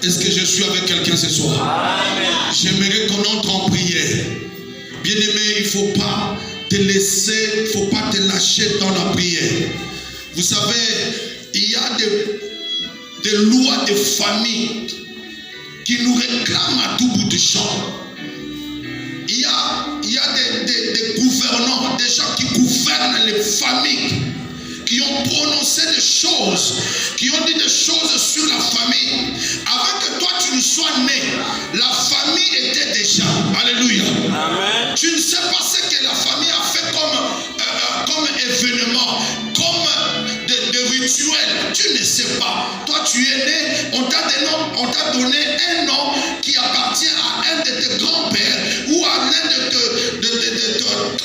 Est-ce que je suis avec quelqu'un ce soir? J'aimerais qu'on entre en prière. Bien-aimé, il ne faut pas te laisser, il ne faut pas te lâcher dans la prière. Vous savez, il y a des lois de famille qui nous réclament à tout bout de champ. Il y a des gouvernants, des gens qui gouvernent les familles, qui ont prononcé des choses, qui ont dit des choses sur la famille. Avant que toi tu ne sois né, la famille était déjà. Alléluia. Amen. Tu ne sais pas ce que la famille a fait comme événement, comme des rituels. Tu ne sais pas. Toi tu es né, on t'a donné un nom qui appartient à un de tes grands-pères ou à l'un de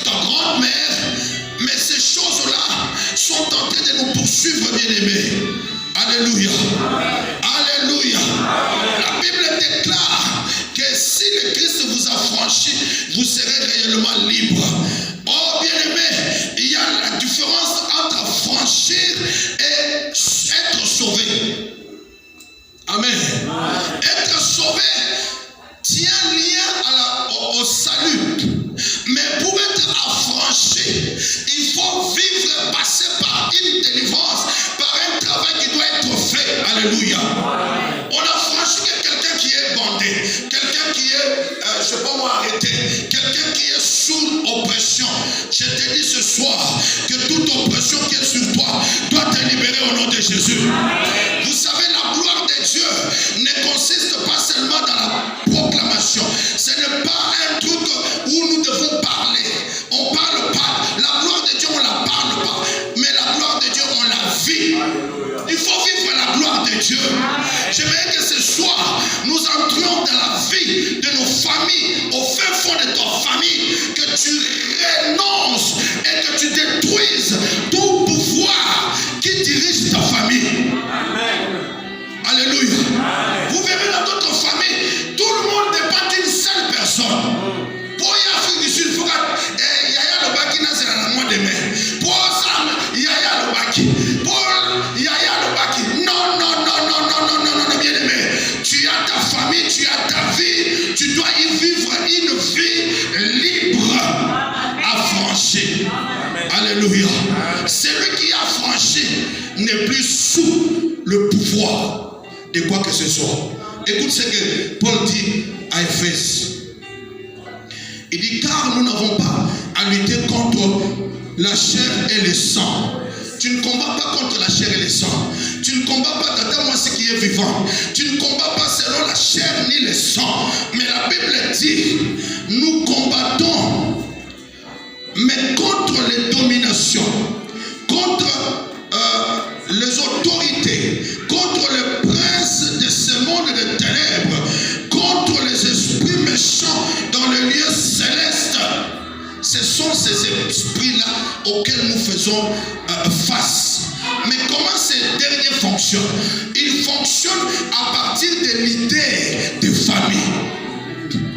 ta grand-mère. Mais ces choses-là sont en train de nous poursuivre, bien-aimés. Alléluia. Alléluia. La Bible déclare que si le Christ vous a franchi, vous serez réellement libre. Oh, bien-aimés, il y a la différence entre franchir et être sauvé. Amen. Être sauvé tient lien au salut. Mais pour être affranchi, il faut vivre, passer par une délivrance, par un travail qui doit être fait. Alléluia. On a franchi quelqu'un qui est bandé, quelqu'un qui est, je ne sais pas moi, arrêté, quelqu'un qui est sous oppression. Je te dis ce soir que toute oppression qui est sur toi doit te libérer au nom de Jésus. Vous savez, la gloire de Dieu ne consiste pas seulement dans la proclamation. Ce n'est pas un truc où nous devons parler. On parle pas. La gloire de Dieu, on ne la parle pas. Mais la gloire de Dieu, on la vit. Il faut vivre la gloire de Dieu. J'aimerais que ce soir, nous entrions dans la vie de nos familles, au fin fond de ta famille, que tu renonces et que tu détruises tout pouvoir qui dirige ta famille. Alléluia. Vous verrez dans d'autres familles, tout le monde dépend d'une seule personne. Pour y Afrique du Sud, il faut que Yaya Lobaki n'a pas la moindre de main. Pour Sam, Yaya Lobaki. Pour Yaya Lobaki. Non, bien aimé. Tu as ta famille, tu as ta vie. Tu dois y vivre une vie libre, affranchie. Alléluia. Celui qui a franchi n'est plus sous le pouvoir de quoi que ce soit. Écoute ce que Paul dit à Éphèse. Il dit, car nous n'avons pas à lutter contre la chair et le sang. Tu ne combats pas contre la chair et le sang. Tu ne combats pas, attends-moi ce qui est vivant. Tu ne combats pas selon la chair ni le sang. Mais la Bible dit, nous combattons, mais contre les dominations, contre les autorités, contre les princes de ce monde de ténèbres, contre les esprits méchants dans les lieux célestes. Ce sont ces esprits-là auxquels nous faisons face. Mais comment ces derniers fonctionnent? Ils fonctionnent à partir de l'idée de famille.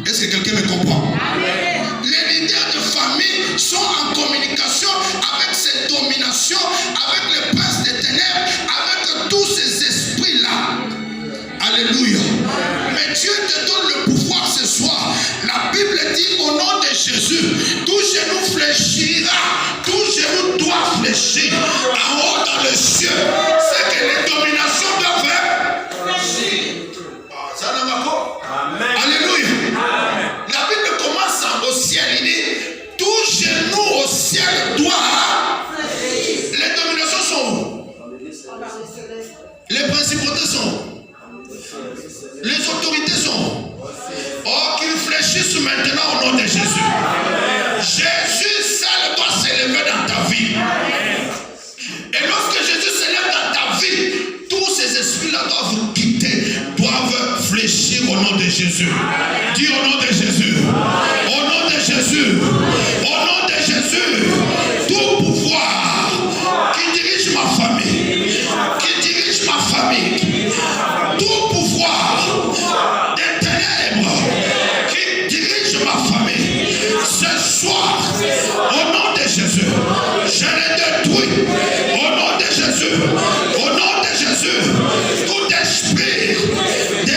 Est-ce que quelqu'un me comprend? Les leaders de famille sont en communication avec cette domination, avec les princes des ténèbres, avec tous ces esprits-là. Alléluia. Mais Dieu te donne le pouvoir ce soir. La Bible dit au nom de Jésus, tout genou fléchira, tout genou doit fléchir en haut dans le ciel. C'est que les dominations doivent fléchir. Amen. Alléluia. Amen. La Bible commence au ciel. Il dit, tout genou au ciel doit fléchir. Les dominations sont où? Les principautés sont où? Les autorités sont. Oh, qu'ils fléchissent maintenant au nom de Jésus. Jésus seul doit s'élever dans ta vie. Et lorsque Jésus s'élève dans ta vie, tous ces esprits-là doivent quitter, doivent fléchir au nom de Jésus. Dis au nom de Jésus. Au nom de Jésus. Au nom de Jésus. Tout pouvoir qui dirige ma famille, qui dirige ma famille, tout pouvoir des ténèbres qui dirige ma famille, ce soir, au nom de Jésus, je les détruis. Au nom de Jésus, au nom de Jésus, tout esprit de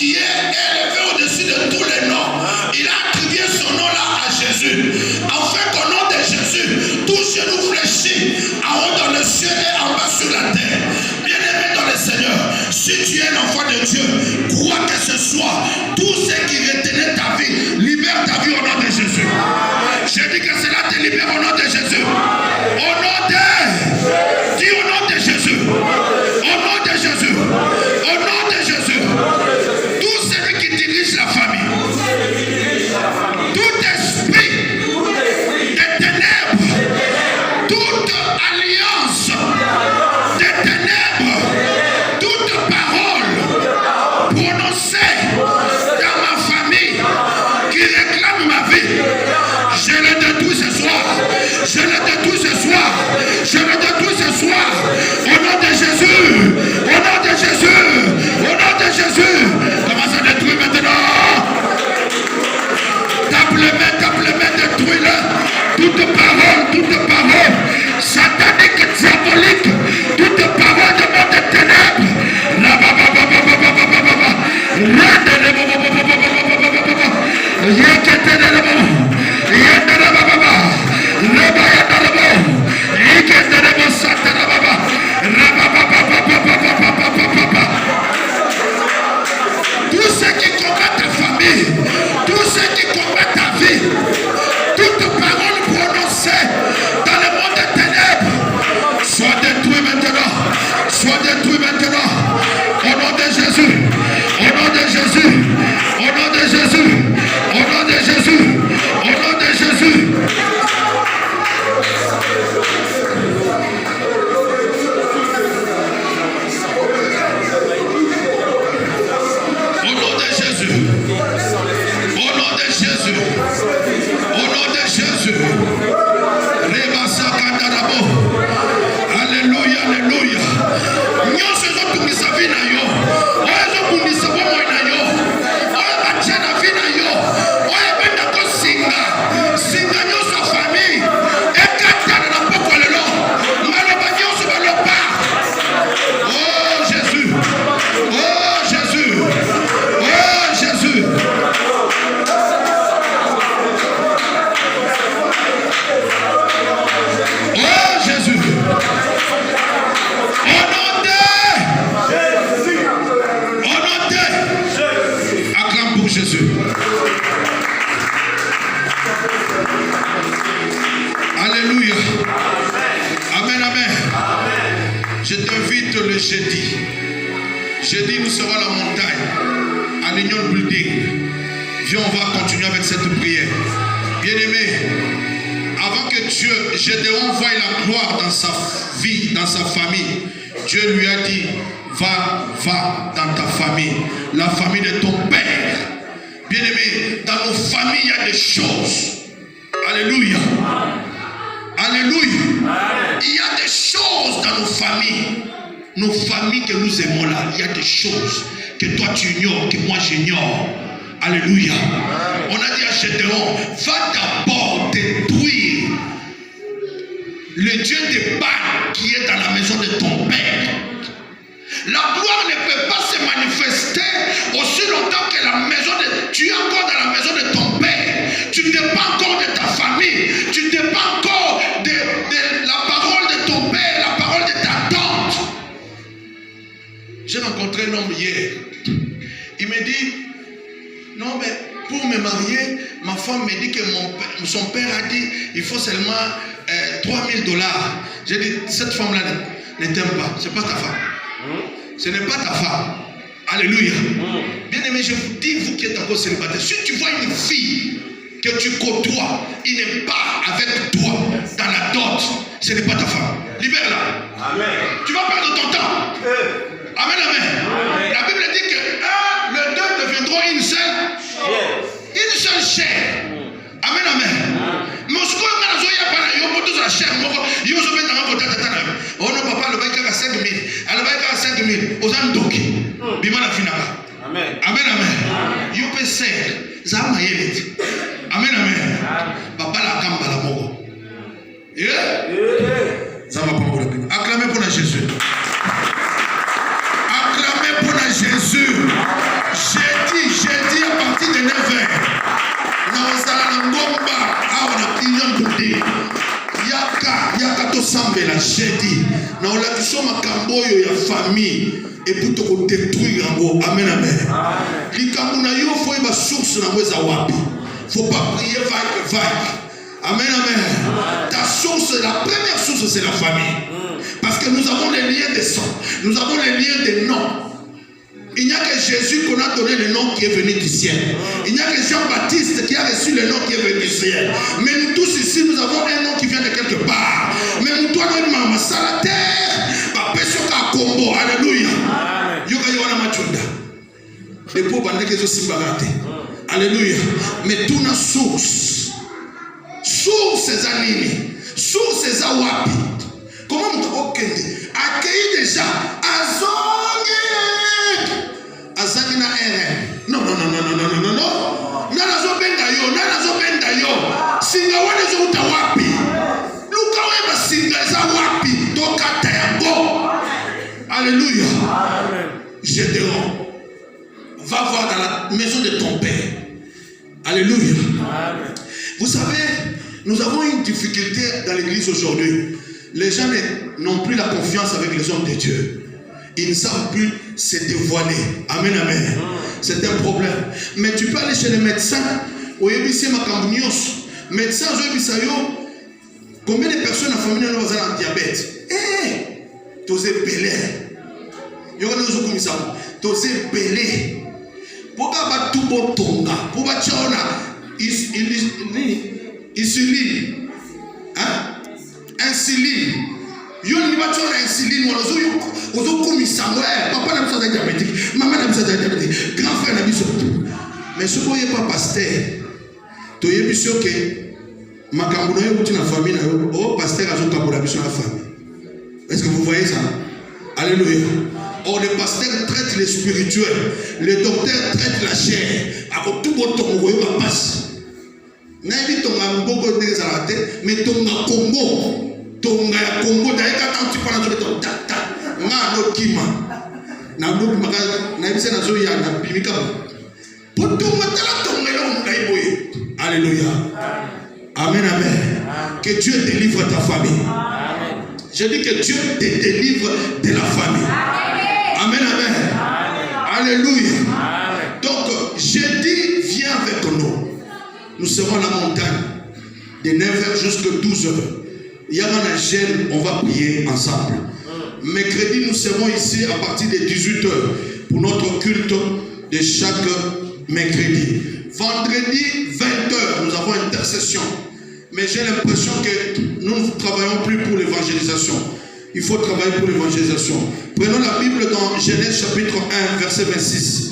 qui est élevé au-dessus de tous les noms. Il a attribué son nom là à Jésus. Afin qu'au nom de Jésus, tout genou fléchit en haut dans le ciel et en bas sur la terre. Bien-aimé dans le Seigneur, si tu es un enfant de Dieu, crois que ce soir, tout ce qui retenait ta vie, libère ta vie au nom de Jésus. Je dis que cela te libère au nom de Jésus. Au nom de... Dis au nom de Jésus. Au nom de Jésus. Au nom de Jésus. Tout celui qui dirige la famille. Tout esprit des ténèbres. Toute alliance des ténèbres. Toute parole prononcée dans ma famille qui réclame ma vie. Je le détruis ce soir. Je le détruis ce soir. Je le détruis ce soir. Au nom de Jésus. Au nom de Jésus. Au nom de Jésus. Commence à détruire maintenant. Tape-le, détruis-le. Toute parole satanique et diabolique. Toute parole de monde de ténèbres. Tout ce qui combat ta famille, tout ce qui combat ta vie, toute parole prononcée dans le monde des ténèbres, soit détruit maintenant, soit détruit maintenant, au nom de Jésus, au nom de Jésus, au nom de Jésus, au nom de Jésus, au nom de Jésus. Au nom de Jésus, au nom de Jésus, au nom de Jésus, alléluia, alléluia. Nyonso ezotumisa vi na yo, oyo ezobundisa bomoi na yo, oyo batia na vi na yo, oyo ebenda kosinga singa nyonso famille ekatana na poko lelo maloba nyonso baloba. Oh Jésus, oh Jésus, oh Jésus. Oh Jésus. Au nom de acclame pour Jésus. Alléluia. Amen, amen. Je t'invite le jeudi. Jeudi, nous serons à la montagne, à l'Union Building. Viens, on va continuer avec cette prière. Bien-aimé, avant que Dieu, Gédéon voie la gloire dans sa vie, dans sa famille, Dieu lui a dit, va dans ta famille, la famille de ton père. Bien-aimé, dans nos familles, il y a des choses. Alléluia. Alléluia. Il y a des choses dans nos familles. Nos familles que nous aimons là, il y a des choses que toi tu ignores, que moi j'ignore. Alléluia. On a dit à Gédéon, va d'abord détruire le Dieu des Baals qui est dans la maison de ton père. La gloire ne peut pas se manifester aussi longtemps que la maison de... Tu es encore dans la maison de ton père. Tu ne dépends encore de ta famille. Tu ne dépends encore de la parole de ton père, la parole de ta tante. J'ai rencontré un homme hier. Il me dit, non mais pour me marier, ma femme me dit que son père a dit, il faut seulement $3000. J'ai dit, cette femme-là ne t'aime pas. Ce n'est pas ta femme. Ce n'est pas ta femme. Alléluia. Bien aimé, je vous dis, vous qui êtes encore célibataire, si tu vois une fille que tu côtoies, il n'est pas avec toi dans la dot, ce n'est pas ta femme. Libère-la. Amen. Tu vas perdre ton temps. Amen, amen. La Bible dit que le deux deviendront une seule chair. Amen, amen. Mais ce qu'on a dit, il y a pas la chair. Il y a oh non, papa, le bail à 5 000. Le bail à 5 000. Aux Andoki. Bima la finale. Amen. Amen, amen. You peut ser. Zama yelet. Amen, amen. Papa la kamba la moko. Yeah. Zama pour le acclamez pour Jésus. Acclamez pour Jésus. jeudi. Na olakisho makamboyo ya famille. Et pour te détruire en gros. Amen, amen. Likambo na yo faut yeba source na weza wapi. Faut pas prier vague. Amen, amen. Ta source, la première source, c'est la famille. Parce que nous avons les liens de sang. Nous avons les liens de noms. Il n'y a que Jésus qu'on a donné le nom qui est venu du ciel. Il n'y a que Jean-Baptiste qui a reçu le nom qui est venu du ciel. Mais nous tous ici, nous avons un nom qui vient de quelque part. Mais nous, toi, nous, maman, ça la terre. Combo. Alléluia. Yoga yoga machunda. Les pauvres bandés qui sont simbalate. Alléluia. Mais tout na source. Source c'est anini. Source c'est awapi. Comment on peut okende? Accueillir déjà. Azangi na RM. Non. Nana zo benda yo. Singa wane zo utawapi. Luka weba singa za wapi. Toka tayango. Alléluia. Amen. Gédéon, va voir dans la maison de ton père. Alléluia. Amen. Vous savez, nous avons une difficulté dans l'église aujourd'hui. Les gens n'ont plus la confiance avec les hommes de Dieu. Ils ne savent plus se dévoiler. Amen, amen. C'est un problème. Mais tu peux aller chez les médecins. Médecins, combien de personnes en famille ont un diabète? Tosé belé. Yo kana zo kumisa. Tosé belé. Poka ba tubo tonga. Poka chaona insuline. Hein? Insuline. Yo ni ba chaona insuline wala zo yo ozo kumisa. Papa na bisa diabétique. Maman na bisa diabétique. Grand frère na bisa. Mais ce boye pas pasteur. To yebiso ke makambo na yo kuti na famille na yo. Oh pasteur azo kabula biso na famille. Est-ce que vous voyez ça? Alléluia. Or, les pasteurs traitent les spirituels. Les docteurs traitent la chair. Alors, tout le monde va passer. Naïvi tonga mboko de zalate, mais tonga Congo. Tonga Congo, d'ailleurs, quand tu parles de ton tata, nga no kima. Na no kima, naïvi c'est na zo ya na bimika. Pour tonga tala tonga yo mkaiboye. Alléluia. Amen, amen. Que Dieu délivre ta famille. Je dis que Dieu te délivre de la famille. Amen, amen. Alléluia. Donc, jeudi, viens avec nous. Nous serons à la montagne de 9h jusqu'à 12h. Il y a un gel, on va prier ensemble. Mercredi, nous serons ici à partir de 18h pour notre culte de chaque mercredi. Vendredi, 20h, nous avons intercession. Mais j'ai l'impression que nous ne travaillons plus pour l'évangélisation. Il faut travailler pour l'évangélisation. Prenons la Bible dans Genèse chapitre 1, verset 26.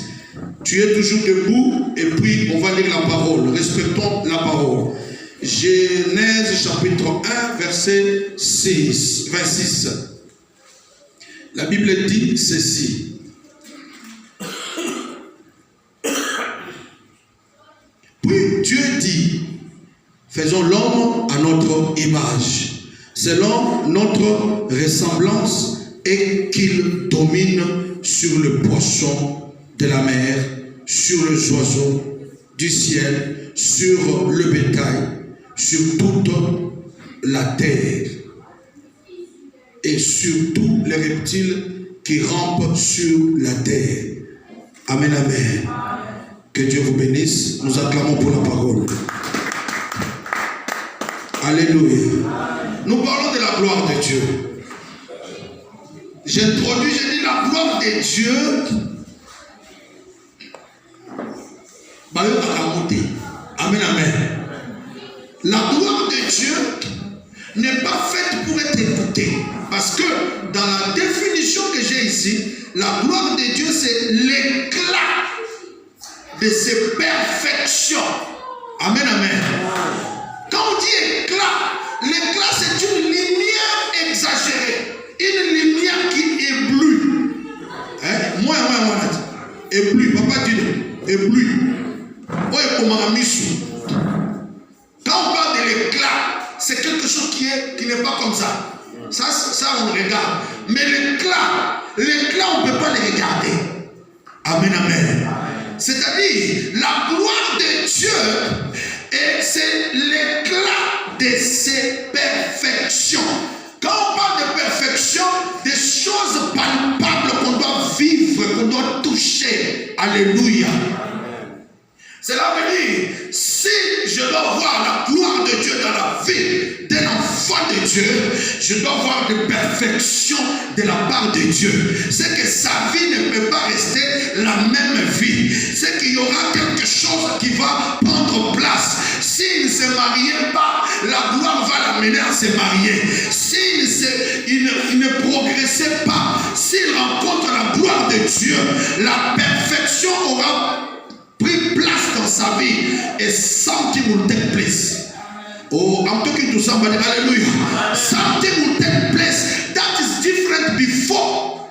Tu es toujours debout et puis on va lire la parole. Respectons la parole. Genèse chapitre 1, verset 26. La Bible dit ceci. Puis Dieu dit, faisons l'homme à notre image, selon notre ressemblance, et qu'il domine sur le poisson de la mer, sur les oiseaux du ciel, sur le bétail, sur toute la terre, et sur tous les reptiles qui rampent sur la terre. Amen, amen. Que Dieu vous bénisse. Nous acclamons pour la parole. Alléluia. Nous parlons de la gloire de Dieu. J'ai dit la gloire de Dieu. Amen, amen. La gloire de Dieu n'est pas faite pour être écoutée. Parce que dans la définition que j'ai ici, la gloire de Dieu, c'est l'éclat de ses perfections. Amen, amen. Quand on dit éclat, l'éclat c'est une lumière exagérée. Une lumière qui éblouit. Hein? Moi, éblouit. Papa dit éblouit. Quand on parle de l'éclat, c'est quelque chose qui n'est pas comme ça. Ça on regarde. Mais l'éclat, on ne peut pas le regarder. Amen, amen. C'est-à-dire, la gloire de Dieu, c'est l'éclat de ses perfections. Quand on parle de perfection, des choses palpables qu'on doit vivre, qu'on doit toucher. Alléluia. Cela veut dire, si je dois voir la gloire de Dieu dans la vie d'un enfant de Dieu, je dois voir de perfection de la part de Dieu. C'est que sa vie ne peut pas rester la même vie. C'est qu'il y aura quelque chose qui va prendre place. S'il ne se mariait pas, la gloire va l'amener à se marier. S'il ne progressait pas, s'il rencontre la gloire de Dieu, la perfection aura pris place dans sa vie. Et something will take place. Oh, I'm talking to somebody. Hallelujah. Something will take place that is different before.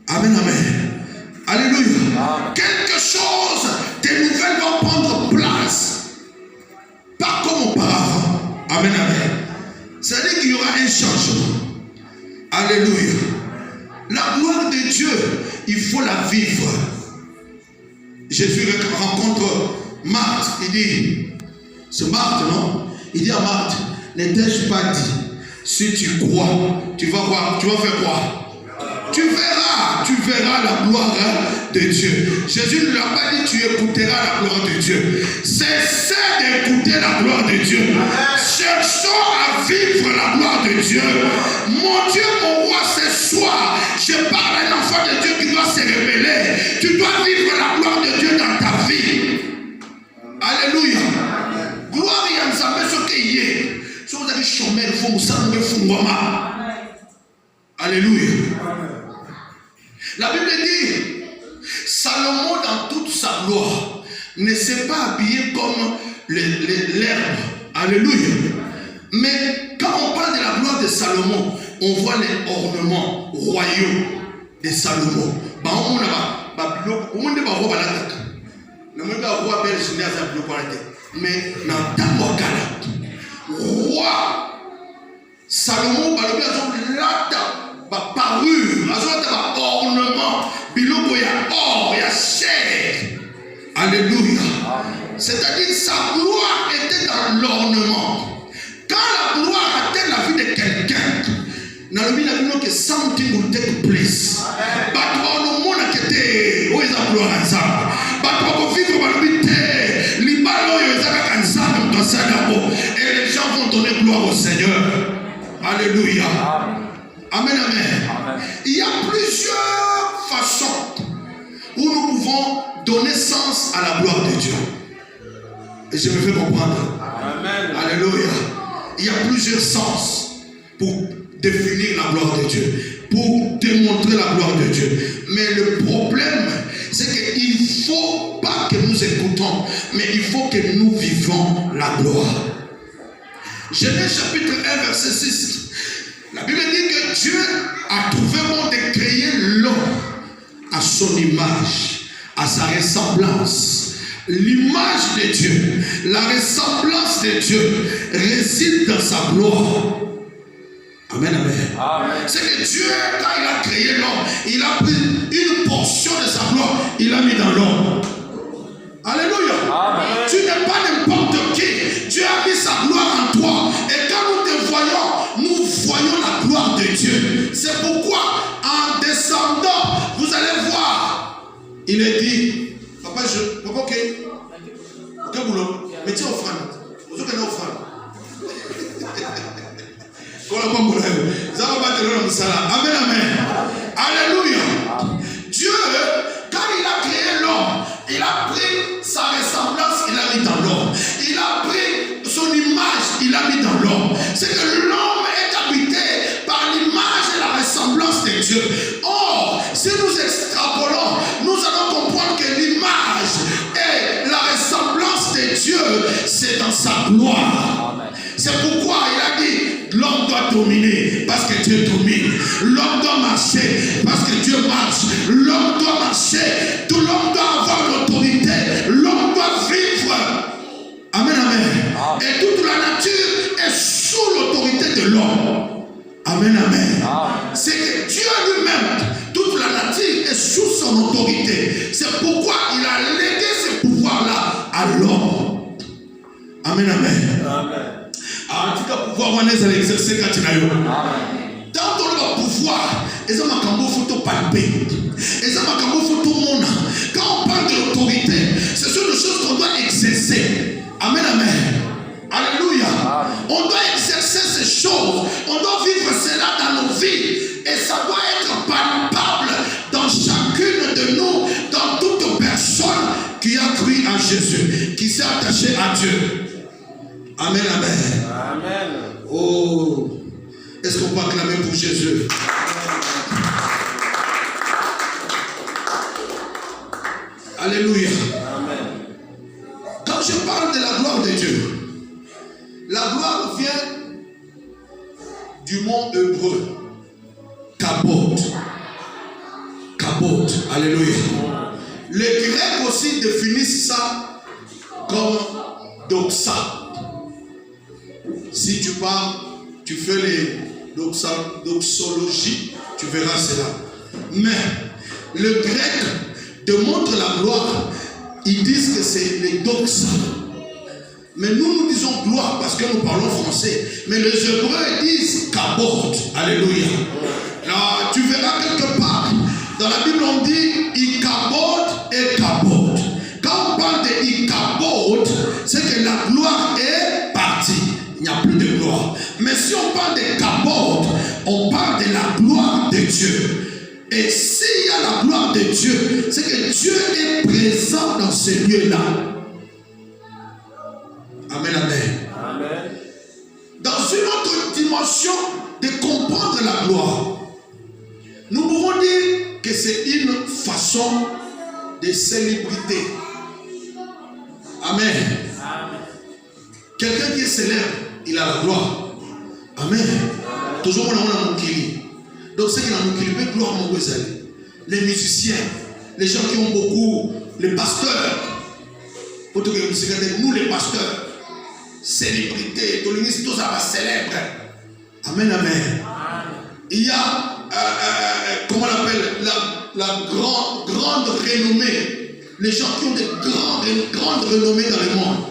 Amen, amen. Alléluia. Quelque chose de nouvelles va prendre place. Pas comme auparavant. Amen, amen. C'est-à-dire qu'il y aura un changement. Alléluia. La gloire de Dieu, il faut la vivre. Jésus rencontre Marthe. Il dit, c'est Marthe, non? Il dit à Marthe, ne t'ai-je pas dit, si tu crois, tu vas voir, tu vas faire quoi? Tu verras la gloire de Dieu. Jésus ne lui a pas dit, tu écouteras la gloire de Dieu. Cessez d'écouter la gloire de Dieu. Cherchons à vivre la gloire de Dieu. Mon Dieu, mon roi, ce soir, je parle à un enfant de Dieu qui doit se révéler. Tu dois vivre la gloire de Dieu dans ta vie. Alléluia. Gloire à Nzambe ce qui est. Si vous avez chômé, il faut vous fungwama. Alléluia. La Bible dit, Salomon dans toute sa gloire ne s'est pas habillé comme l'herbe. Alléluia. Mais quand on parle de la gloire de Salomon, on voit les ornements royaux de Salomon. Mais roi Salomon parure, ornement, biloko ya or, ya chair. Alléluia. C'est-à-dire sa gloire était dans l'ornement. Quand la gloire atteint la vie de quelqu'un, dans le milieu que something will take place. But on monde qui était, où est la gloire ensemble? But on vivre dans le milieu, l'ibalo yo ezaka ensemble dans sa labo, et les gens vont donner gloire au Seigneur. Alléluia. Amen, amen. Il y a plusieurs façons où nous pouvons donner sens à la gloire de Dieu. Et je me fais comprendre. Amen. Alléluia. Il y a plusieurs sens pour définir la gloire de Dieu, pour démontrer la gloire de Dieu. Mais le problème, c'est qu'il ne faut pas que nous écoutons, mais il faut que nous vivons la gloire. Genèse chapitre 1, verset 6. La Bible dit que Dieu a trouvé bon de créer l'homme à son image, à sa ressemblance. L'image de Dieu, la ressemblance de Dieu réside dans sa gloire. Amen, amen. Amen. C'est que Dieu, quand il a créé l'homme, il a pris une portion de sa gloire, il l'a mis dans l'homme. Alléluia. Amen. Tu n'es pas n'importe qui. Dieu a mis sa gloire en toi. Et quand nous te voyons, nous voyons la gloire de Dieu. C'est pourquoi, en descendant, vous allez voir. Il est dit, papa, ok, boulot, mettez offrande. Vous avez une offrande. Amen, amen. Alléluia. Dieu, quand il a créé l'homme, il a pris sa ressemblance, il a mis dans l'homme. Il a pris son image, il a mis dans l'homme. C'est que l'homme est habité par l'image et la ressemblance de Dieu. Or, si nous extrapolons, nous allons comprendre que l'image et la ressemblance de Dieu, c'est dans sa gloire. C'est pourquoi il a dit, l'homme doit dominer parce que Dieu domine. L'homme doit marcher parce que Dieu marche. L'homme doit marcher. Tout l'homme doit avoir l'autorité. L'homme doit vivre. Amen, amen. Et toute la nature est sous l'autorité de l'homme. Amen, amen. C'est que Dieu lui-même, toute la nature est sous son autorité. C'est pourquoi il a légué ce pouvoir-là à l'homme. Amen, amen. Amen. Alors, tika pouvoir wana ezala exercer kati na yo. Tant on va pouvoir, eza makambo faut palper. Eza makambo faut mona. Quand on parle de l'autorité, ce sont des choses qu'on doit exercer. Amen, amen. Alléluia. On doit exercer ces choses. On doit vivre cela dans nos vies. Et ça doit être palpable dans chacune de nous, dans toute personne qui a cru en Jésus, qui s'est attaché à Dieu. Amen, amen. Amen. Oh, est-ce qu'on peut acclamer pour Jésus? Alléluia. Amen. Quand je parle de la gloire de Dieu, la gloire vient du mot hébreu kabod. Kabod. Alléluia. Les Grecs aussi définissent ça comme doxa. Si tu parles, tu fais les doxologies, tu verras cela. Mais le grec démontre la gloire. Ils disent que c'est les doxa. Mais nous disons gloire parce que nous parlons français. Mais les Hébreux disent kabod. Alléluia. Là, tu verras quelque part. Dans la Bible, on dit ikabod et kabod. Quand on parle de ikabod, c'est que la gloire est partie. Il n'y a plus de gloire. Mais si on parle de kabod, on parle de la gloire de Dieu. Et s'il y a la gloire de Dieu, c'est que Dieu est présent dans ce lieu-là. Amen, amen. Amen. Dans une autre dimension de comprendre la gloire, nous pouvons dire que c'est une façon de célébrité. Amen. Amen. Quelqu'un qui est célèbre, il a la gloire. Amen. Toujours on a mon kili. Donc c'est qu'il a mon kili, mais gloire mon gozel. Les musiciens, les gens qui ont beaucoup, les pasteurs. Nous les pasteurs. Célébrité, tous les tous à célèbre. Amen, amen. Il y a, comment on appelle, la grande renommée. Les gens qui ont des grandes renommées dans le monde.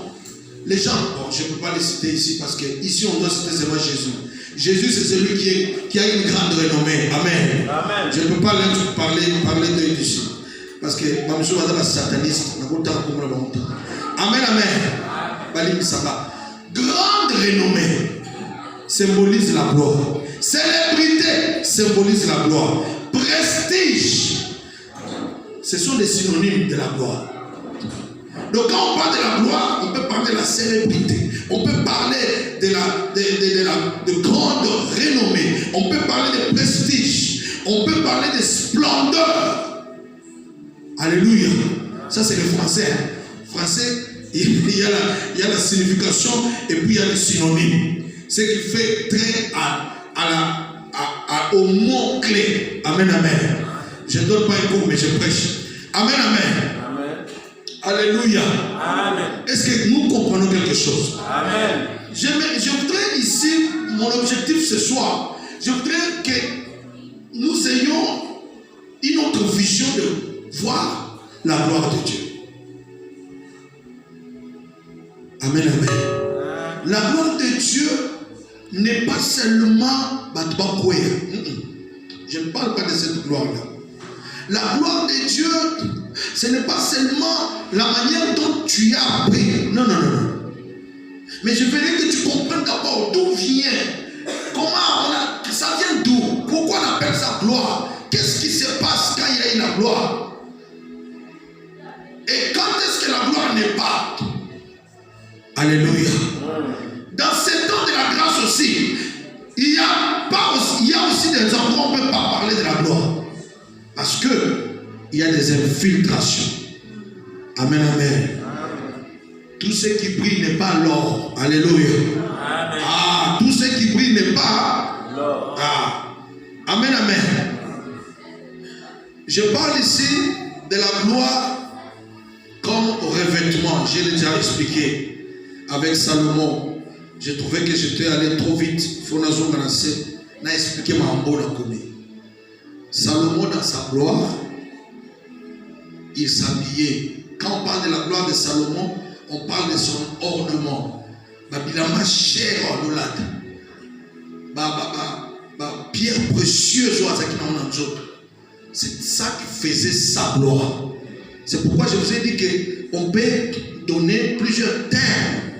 Les gens, bon, je ne peux pas les citer ici parce que ici on doit citer seulement Jésus. Jésus c'est celui qui a une grande renommée. Amen. Amen. Je ne peux pas leur parler d'eux ici. Parce que je suis un sataniste. Amen, amen. Grande renommée symbolise la gloire. Célébrité symbolise la gloire. Prestige, ce sont des synonymes de la gloire. Donc quand on parle de la gloire, on peut parler de la célébrité. On peut parler de grande renommée. On peut parler de prestige. On peut parler de splendeur. Alléluia. Ça c'est le français. Français, il y a la signification et puis il y a le synonyme. Ce qui fait trait au mot clé. Amen, amen. Je ne donne pas un cours, mais je prêche. Amen, amen. Amen. Alléluia. Amen. Est-ce que nous comprenons quelque chose? Amen. Je voudrais ici, mon objectif ce soir, je voudrais que nous ayons une autre vision de voir la gloire de Dieu. Amen, amen. La gloire de Dieu n'est pas seulement Batbakoué. Je ne parle pas de cette gloire-là. La gloire de Dieu, ce n'est pas seulement la manière dont tu as appris. Non, non, non, non. Mais je voudrais que tu comprennes d'abord d'où vient. Ça vient d'où? Pourquoi on appelle ça gloire? Qu'est-ce qui se passe quand il y a une gloire? Et quand est-ce que la gloire n'est pas? Alléluia. Dans ces temps de la grâce aussi, il y a aussi des endroits où on ne peut pas parler de la gloire. Parce que il y a des infiltrations. Amen, amen. Tout ce qui brille n'est pas l'or. Alléluia. Amen. Ah, tout ce qui brille n'est pas l'or. Ah. Amen, amen. Je parle ici de la gloire comme revêtement. Je l'ai déjà expliqué avec Salomon. J'ai trouvé que j'étais allé trop vite. Il faut n'a expliqué ma bonne commis. Salomon dans sa gloire, il s'habillait. Quand on parle de la gloire de Salomon, on parle de son ornement. Babilama cher l'olade. Pierre précieuse c'est ça qui faisait sa gloire. C'est pourquoi je vous ai dit qu'on peut donner plusieurs termes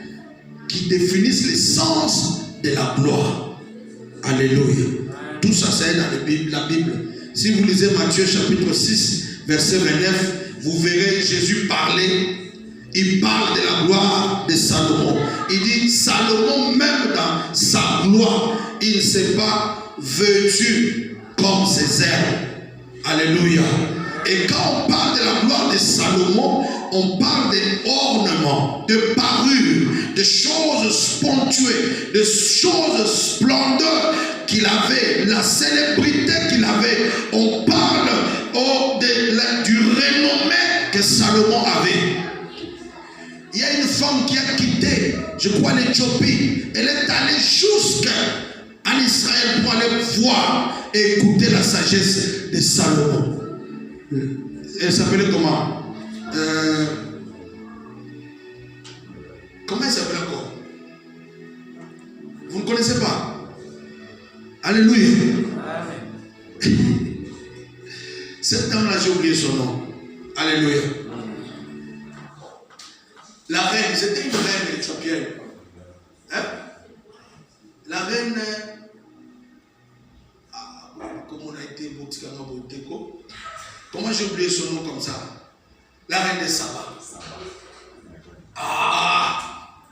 qui définissent l'essence de la gloire. Alléluia. Tout ça, c'est dans la Bible. Si vous lisez Matthieu chapitre 6, verset 29, vous verrez Jésus parler. Il parle de la gloire de Salomon. Il dit, Salomon, même dans sa gloire, il ne s'est pas vêtu comme ses ailes. Alléluia. Et quand on parle de la gloire de Salomon, on parle des ornements, de parures, de choses splendueuses, de choses splendeurs qu'il avait, la célébrité qu'il avait. On parle du renommé que Salomon avait. Il y a une femme qui a quitté, je crois, l'Éthiopie. Elle est allée jusqu'en Israël pour aller voir et écouter la sagesse de Salomon. Elle s'appelait comment? Comment elle s'appelle encore? Vous ne connaissez pas? Alléluia. Cet homme-là, j'ai oublié son nom. Alléluia. La reine, c'était une reine éthiopienne. Hein? La reine, comment on a été Botiko? Comment j'ai oublié son nom comme ça? La reine de Saba.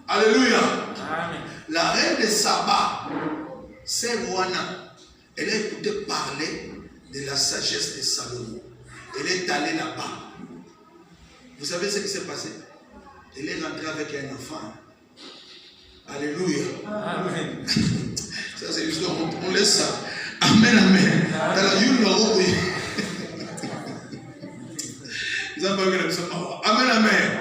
Alléluia. Amen. La reine de Saba, c'est Rwanda. Elle a écouté parler de la sagesse de Salomon. Elle est allée là-bas. Vous savez ce qui s'est passé? Elle est rentrée avec un enfant. Alléluia. Amen. Ça, c'est juste, on laisse ça. Amen, amen. Dans la Bible, amen, amen.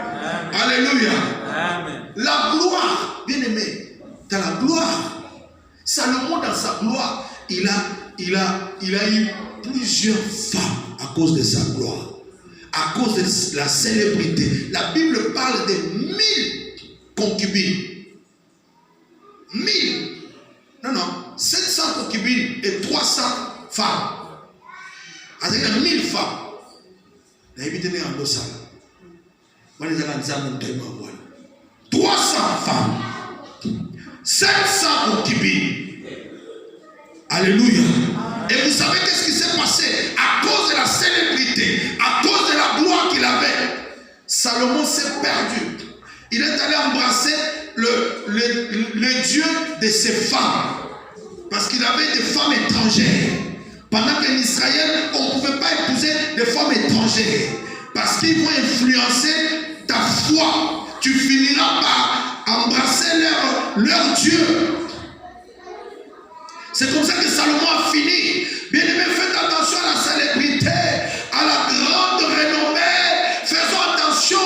Alléluia. Amen. La gloire, bien aimé, dans la gloire, Salomon dans sa gloire, il a eu plusieurs femmes à cause de sa gloire. À cause de la célébrité. La Bible parle de 1000 concubines. 1000. Non, 700 concubines et 300 femmes. C'est-à-dire 1000 femmes. La Bible est en dossard. 300 femmes. 700 concubines. Alléluia. Et vous savez qu'est-ce qui s'est passé? À cause de la célébrité, à cause de la gloire qu'il avait, Salomon s'est perdu. Il est allé embrasser le Dieu de ses femmes. Parce qu'il avait des femmes étrangères. Pendant qu'en Israël, on ne pouvait pas épouser des femmes étrangères. Parce qu'ils vont influencer ta foi. Tu finiras par embrasser leur Dieu. C'est comme ça que Salomon a fini. Bien aimé, faites attention à la célébrité, à la grande renommée. Faisons attention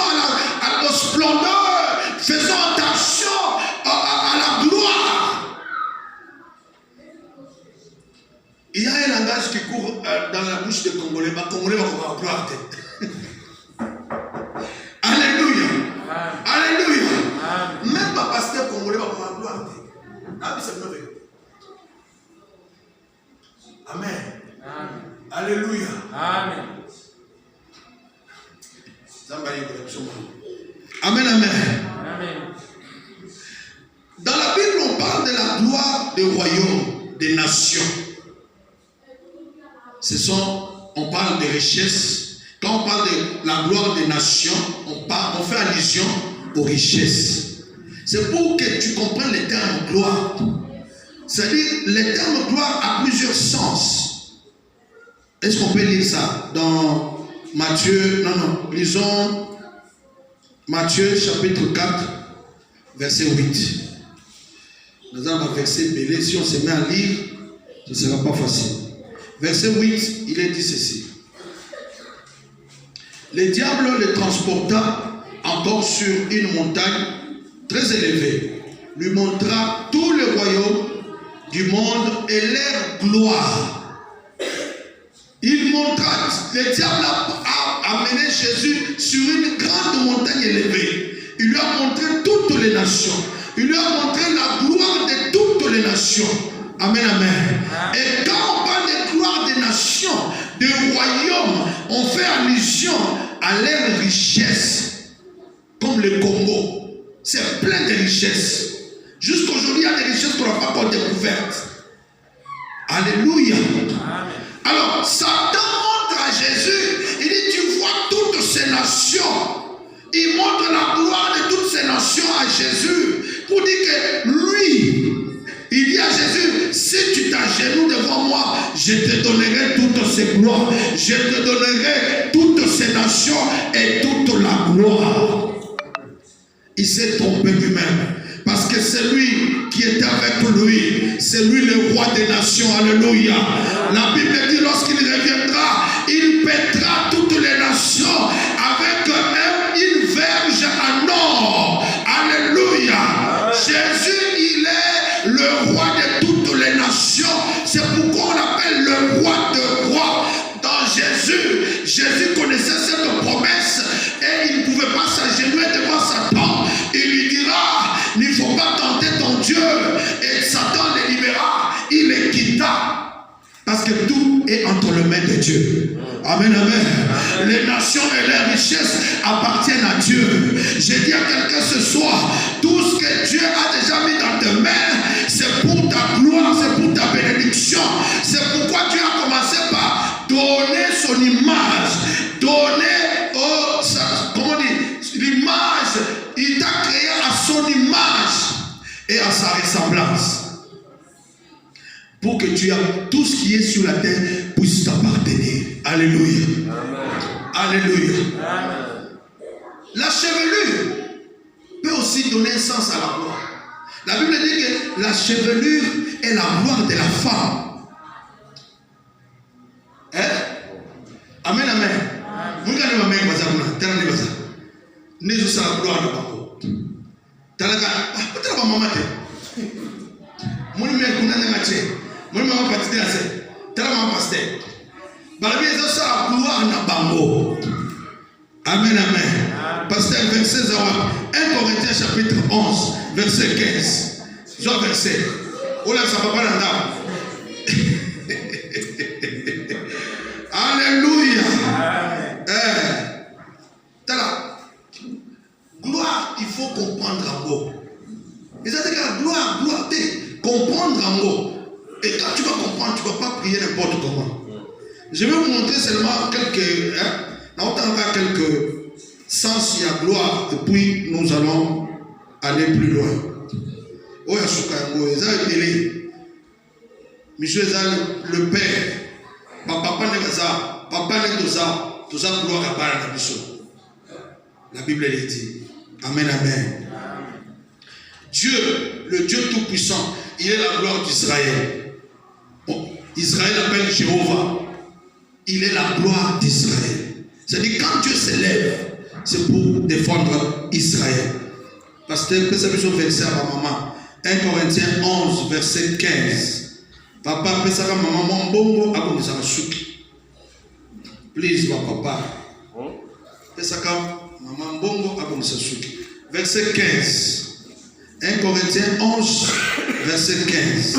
aux splendeurs. Faisons attention à la gloire. Il y a un langage qui court dans la bouche des Congolais. Les Congolais vont avoir gloire. Alléluia. Alléluia. Même pas pasteur congolais va avoir gloire. Amen. Amen. Alléluia. Amen. Amen, amen. Amen. Dans la Bible, on parle de la gloire des royaumes, des nations. On parle de richesses. Quand on parle de la gloire des nations, on fait allusion aux richesses. C'est pour que tu comprennes le terme gloire. C'est-à-dire, le terme gloire a plusieurs sens. Est-ce qu'on peut lire ça dans Matthieu? Non, lisons Matthieu chapitre 4, verset 8. Nous avons un verset belé. Si on se met à lire, ce ne sera pas facile. Verset 8, il est dit ceci. Le diable le transporta encore sur une montagne très élevée, lui montra tous les royaumes du monde et leur gloire. Il montra, le diable a amené Jésus sur une grande montagne élevée. Il lui a montré toutes les nations. Il lui a montré la gloire de toutes les nations. Amen, amen. Et quand on parle de gloire des nations, des royaumes, on fait allusion à leur richesse. Comme le Congo. C'est plein de richesses. Jusqu'aujourd'hui, il y a des richesses qu'on n'a pas encore découvertes. Alléluia. Alors, Satan montre à Jésus, il dit, tu vois toutes ces nations. Il montre la gloire de toutes ces nations à Jésus. Pour dire que lui, il dit à Jésus, si tu t'agenouilles devant moi, je te donnerai toutes ces gloires. Je te donnerai toutes ces nations et toute la gloire. Il s'est trompé lui-même. Parce que c'est lui qui était avec lui. C'est lui le roi des nations. Alléluia. La Bible dit, lorsqu'il reviendra, il pètera toutes les nations avec une verge en or. Alléluia. Jésus, il est le roi de toutes les nations. C'est pourquoi on l'appelle le roi de rois. Dans Jésus, Jésus connaissait cette promesse et il ne pouvait pas s'agenouiller devant Satan. Il lui dira, il ne faut pas tenter ton Dieu. Et Satan le libéra, il le quitta. Parce que tout est entre les mains de Dieu. Amen, amen. Les nations et leurs richesses appartiennent à Dieu. J'ai dit à quelqu'un ce soir, tout ce que Dieu a déjà mis dans tes mains, c'est pour ta gloire, c'est pour ta bénédiction. C'est pourquoi Dieu a commencé par donner son image, donner comment dire, l'image. Il t'a créé à son image et à sa ressemblance. Pour que tu aies tout ce qui est sur la terre puisse t'appartenir. Alléluia. Amen. Alléluia. Amen. La chevelure peut aussi donner un sens à la gloire. La Bible dit que la chevelure est la gloire de la femme. Hein? Amen, amen. Vous regardez ma mère, nous sommes la gloire de Bako. Talaga, peut-être ma maman. Mon mère connaît les matchs. Mon maman partit à ça. Talaga ma pasteur. Balabi est ça la gloire de Bango. Amen, amen. Pasteur, verset 0. 1 Corinthiens chapitre 11, verset 15. Genre verset. Oh là, ça va pas là. Alléluia. Gloire, il faut comprendre en gros. Et ça, c'est que la gloire, comprendre en gros. Et quand tu vas comprendre, tu ne vas pas prier n'importe comment. Je vais vous montrer seulement quelques sens il y a gloire, et puis nous allons aller plus loin. Oh, Monsieur le Père, papa n'est pas ça, papa n'est pas ça, tout ça gloire à part la mission. La Bible le dit. Amen, amen. Dieu, le Dieu Tout-Puissant, il est la gloire d'Israël. Israël appelle Jéhovah. Il est la gloire d'Israël. C'est-à-dire quand Dieu s'élève, c'est pour défendre Israël. Pasteur, que ça veut dire verset à ma maman. 1 Corinthiens 11, verset 15. Papa, que ça va maman, mon bongo, à comme ça souki. Please, ma papa. Que ça va maman, bongo, à comme ça souki. Verset 15. 1 Corinthiens 11, verset 15.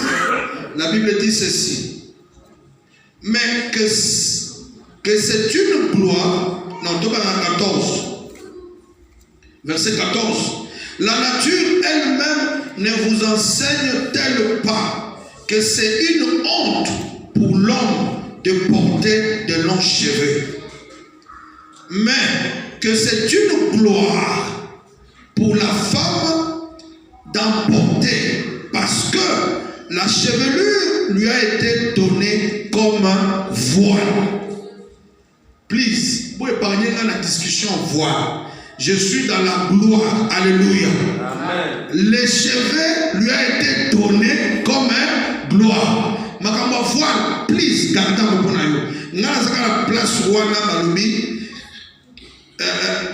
La Bible dit ceci. Mais que c'est une gloire. Non, tout à 14. Verset 14. La nature elle-même ne vous enseigne-t-elle pas que c'est une honte pour l'homme de porter de longs cheveux, mais que c'est une gloire pour la femme d'en porter, parce que la chevelure lui a été donnée comme un voile. Please, vous épargnez dans la discussion voile. Je suis dans la gloire. Alléluia. Amen. Les cheveux lui a été donné comme un gloire. Makamba voile, please, gardez mon bon aïe. N'a pas la place wana balubi.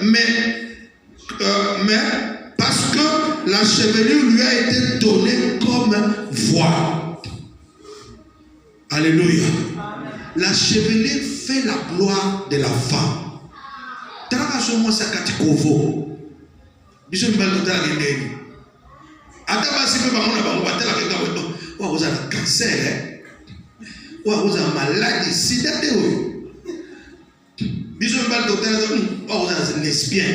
Mais parce que la chevelure lui a été donnée comme un voile. Alléluia. Amen. La chevelure fait la gloire de la femme. Moi, c'est Katikovo. Bishop Balduta Rendeni. Atabasi pe bango na bango batela ke ka wa oza na cancer wa oza maladie sida te oyo. Biso mbal docteur wa oza lesbien.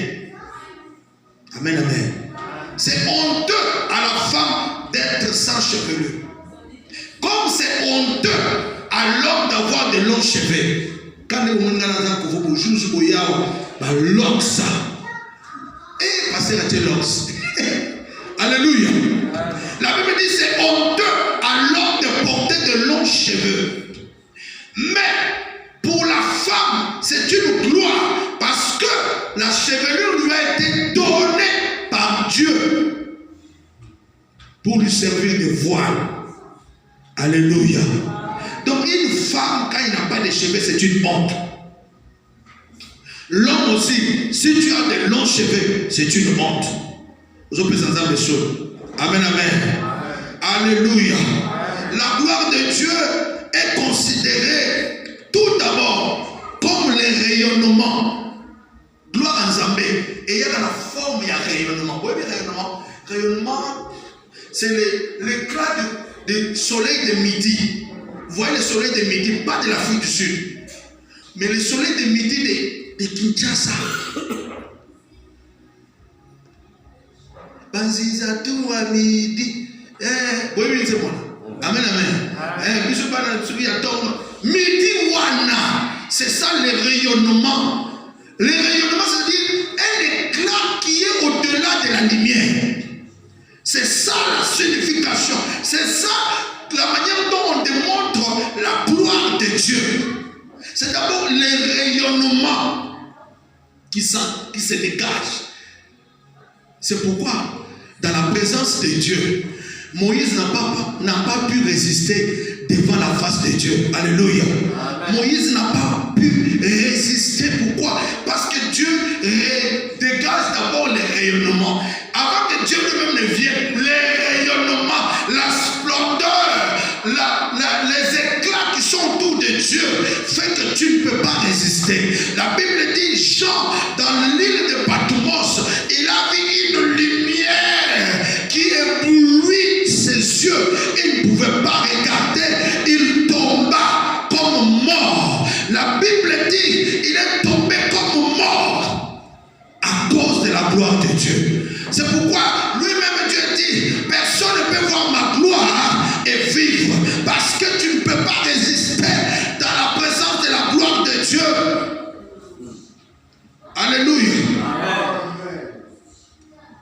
Amen, amen. C'est honteux à la femme d'être sans chevelure. Comme c'est honteux à l'homme d'avoir de longs cheveux. Quand les gens ont des cheveux, ils ont longs ça. Et passer à tes longs. Alléluia. La Bible dit c'est honteux à l'homme de porter de longs cheveux. Mais pour la femme, c'est une gloire parce que la chevelure lui a été donnée par Dieu pour lui servir de voile. Alléluia. Donc une femme, quand il n'a pas de cheveux, c'est une honte. L'homme aussi, si tu as de longs cheveux, c'est une honte. Vous avez ensemble les choses. Amen, amen. Alléluia. La gloire de Dieu est considérée tout d'abord comme le rayonnement. Gloire en Zambé. Et il y a la forme, il y a rayonnement. Vous voyez le rayonnement? Rayonnement, c'est l'éclat du soleil de midi. Vous voyez le soleil de midi, pas de l'Afrique du Sud, mais le soleil de midi de Kinshasa. Banzizatou à midi. Oui, c'est moi. Amen, amen. Midi wana. C'est ça le rayonnement. Le rayonnement, c'est-à-dire un éclat qui est au-delà de la lumière. C'est ça la signification. C'est ça la manière dont on démontre la gloire de Dieu. C'est d'abord le rayonnement qui se dégage. C'est pourquoi, dans la présence de Dieu, Moïse n'a pas pu résister devant la face de Dieu. Alléluia. Amen. Moïse n'a pas pu résister. Pourquoi? Parce que Dieu dégage d'abord les rayonnements. Avant que Dieu lui-même ne vienne, les rayonnements, la splendeur, les éclats qui sont autour de Dieu fait que tu ne peux pas résister. La Bible dit, Jean, dans l'île de Patmos, il a vu une lumière qui éblouit ses yeux. Il ne pouvait pas regarder. Il tomba comme mort. La Bible dit, il est tombé comme mort à cause de la gloire de Dieu. C'est pourquoi lui-même Dieu dit, personne ne peut voir ma gloire et vivre. Parce que tu ne peux pas résister dans la présence de la gloire de Dieu. Alléluia.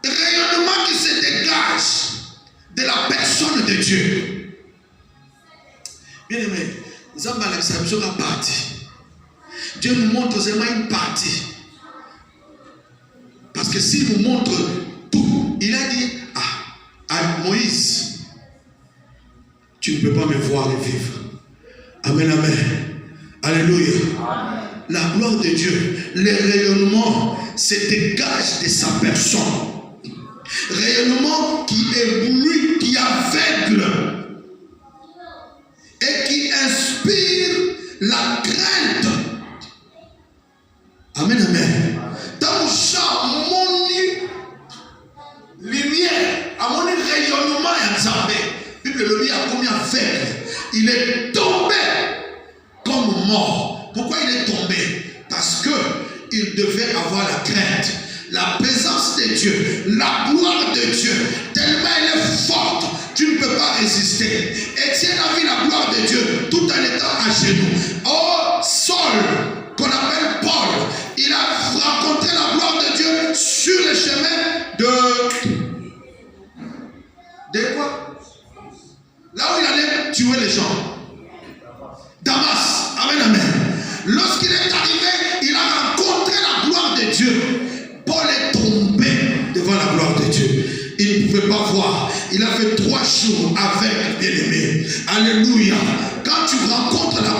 Rayonnement qui se dégage de la personne de Dieu. Bien aimé, nous avons l'exception à partie. Dieu nous montre seulement une partie. Parce que s'il nous montre tout, il a dit à Moïse, tu ne peux pas me voir et vivre. Amen, amen. Alléluia. Amen. La gloire de Dieu, le rayonnement se dégage de sa personne. Rayonnement qui éblouit, qui aveugle et qui inspire la crainte. Amen, amen. Dans chaque lumière, à mon rayonnement et Nzambé, Bible le dit à combien aveugle. Il est tombé comme mort. Pourquoi il est tombé? Parce que il devait avoir la crainte. La présence de Dieu, la gloire de Dieu, tellement elle est forte, tu ne peux pas résister. Étienne a vu la gloire de Dieu tout en étant à genoux. Oh, Saul, qu'on appelle Paul, il a rencontré la gloire de Dieu sur le chemin de quoi? Là où il allait tuer les gens. Damas. Amen, amen. Lorsqu'il est arrivé, il a rencontré la gloire de Dieu. Paul est tombé devant la gloire de Dieu. Il ne pouvait pas voir. Il a fait 3 jours avec bien-aimé. Alléluia. Quand tu rencontres la